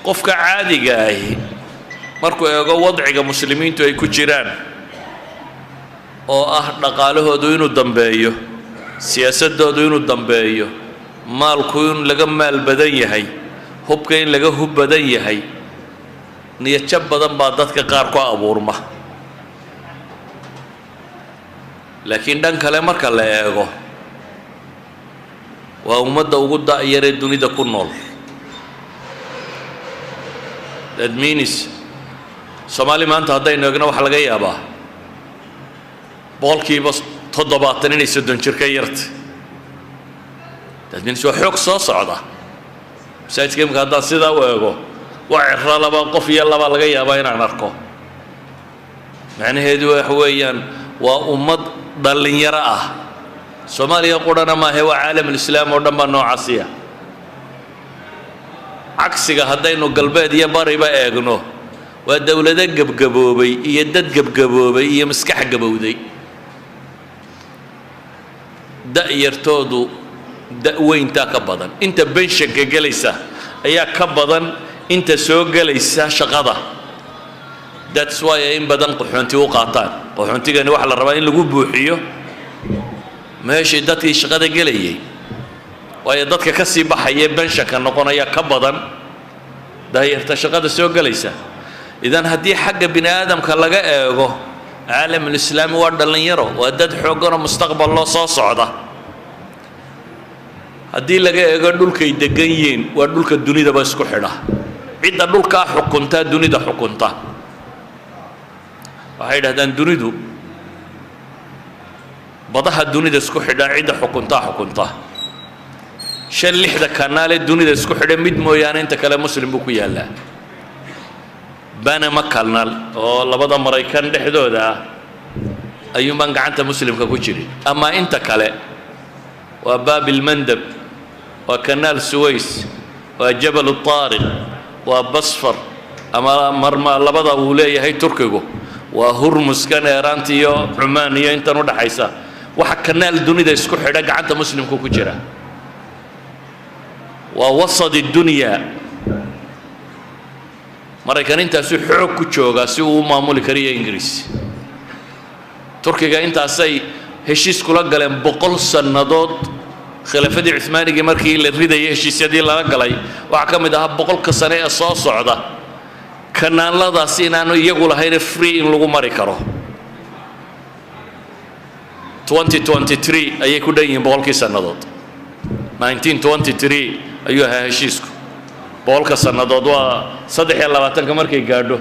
qofka caadiga ah markuu eego wadciga muslimiintu ay ku jiraan oo ah dhaqaalahoodu inuu dambeeyo siyaasadoodu inuu dambeeyo maalku in laga maal badan yahay hubka in laga hub badan yahay niyad jab badan baa dadka qaar ku abuurma laakiin dhan kale marka la eego waa ummadda ugu da'yar ee dunida ku nool that means Soomaali maanta haddaynu eegno waxa laga yaabaa boqolkiiba 70 inay 30 jir ka yartay that means waa xoog soo socda masaajidka imika haddaan sidaa u eego waa cirra laba qof iyo laba laga yaabaa inaan arko macnaheedu waxa weeyaan waa ummad dhalinyaro ah Soomaaliya qurana ma aha waa caalamul islaam oo dhan baa noocaasiya cagsiga haddaynu galbeed iyo bariba eegno waa dawlado gabgaboobay iyo dad gabgaboobay iyo maskax gabowday da'yartoodu da'weynta ka badan inta benshanka galaysa ayaa ka badan inta soo galaysa shaqada that's why in badan qaxoonti u qaataan qaxoontigani waxa la rabaa in lagu buuxiyo meeshii dadkii shaqada galayay waayo dadka ka sii baxaya benshanka noqonaya ka badan da'yarta shaqada soo galaysa idan haddii xagga bini aadamka laga eego caalamul islaami waa dhalinyaro waa dad xooggan oo mustaqbal loo soo socda haddii laga eego dhulkay degan yihiin waa dhulka dunidaba isku xidha cidda dhulkaa xukunta dunida xukunta waxay yidhahdaan dunidu badaha dunida isku xidha cidda xukunta 5-6 kanaal ee dunida isku xidha mid mooyaane inta kale muslim buu ku yaalaa Panama Canal oo labada Maraykan dhexdooda ayuu man gacanta muslimka ku jiray ama inta kale waa Bab al-Mandab waa Canal Suez waa Jabal al-Tariq waa Bosfor ama marma labada uu leeyahay Turkigu waa Hormuz kan Iran iyo Oman iyo inta u dhaxaysa waxa kanaal dunida isku xidha gacanta muslimka ku jira waa wasad ad-dunya Maraykan intaasuu xoog ku jooga si uu maamuli kariyo Ingiriis Turkiga intaasay heshiis kula galeen 100 sanadood khilaafadii Uthmaaniga markii la ridayay heshiisyadii laga galay waxa kamid ah 100 sano ee soo socda kanaaladaas inaanu iyagu lahayn free in lagu mari karo 2023 ayay ku dhayn 100 sanadood 1923 ayuu ahaa heshiisku 100 sanadood waa 23 markay gaadho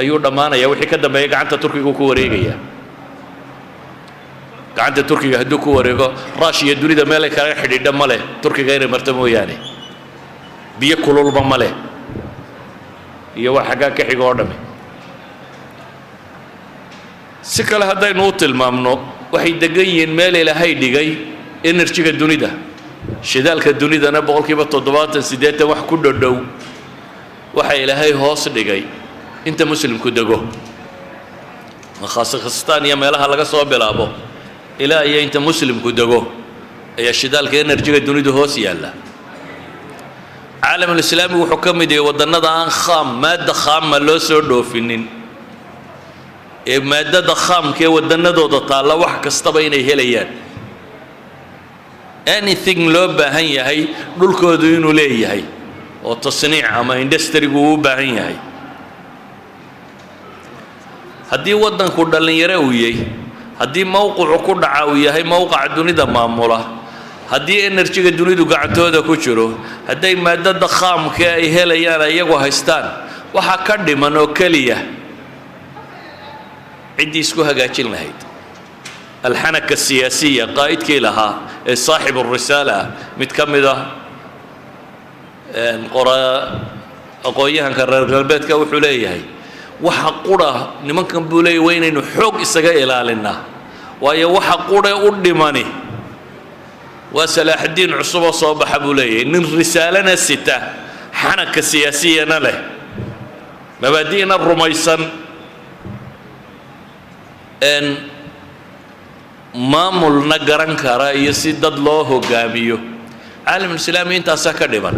ayuu dhamaanaya wixii ka dambeeyay gacanta Turkiga ku wareegaya gacanta Turkiga hadduu ku wareego Russia dunida meel ay kala xidhiidha male Turkiga inay marto mooyaane biyo kululba male iyo wax xagaa ka xigo oo dhame si kale haddaynu u tilmaamno waxay degan yihiin meel Ilaahay dhigay energy-ga dunida shidaalka dunidana 70-80 wax ku dhow waxa Ilaahay hoos dhigay inta muslimku dago khaasatan iyo meelaha laga soo bilaabo ilaa iyo inta muslimku dago ayaa shidaalka energy-ga dunida hoos yaala caalamul islaami wuxuu ka mid yahay wadannada aan kham maada kham loo soo dhoofinin ee maadada khamka ee wadannadooda taala wax kastaba inay helayaan anything loo baahan yahay dhulkoodu inuu leeyahay oo tasniic ama industry-gu u baahan yahay haddii wadanku dhalinyaro uu yahay haddii mowqicu ku dhaca uu yahay mowqac dunida maamula haddii energy-ga dunidu gacantooda ku jiro hadday maadada khamka ay helayaan iyagu haystaan waxa ka dhiman oo kaliya ciddii isku hagaajin lahayd الحنكة السياسية قائد كيلها صاحب الرسالة متكمدة قرى أقويها كرر البيت كوحوليه وحقورة نمكن بولي وين إنه حق إسقى إلى لنا ويا وحقورة قدماني وسلاح الدين عصبة صباح بولي إن رسالنا الستة حنكة سياسية نله مبادئنا الرميسان إن maamulna garan kara iyo si dad loo hogaamiyo caalamul islaami intaas ka dhiban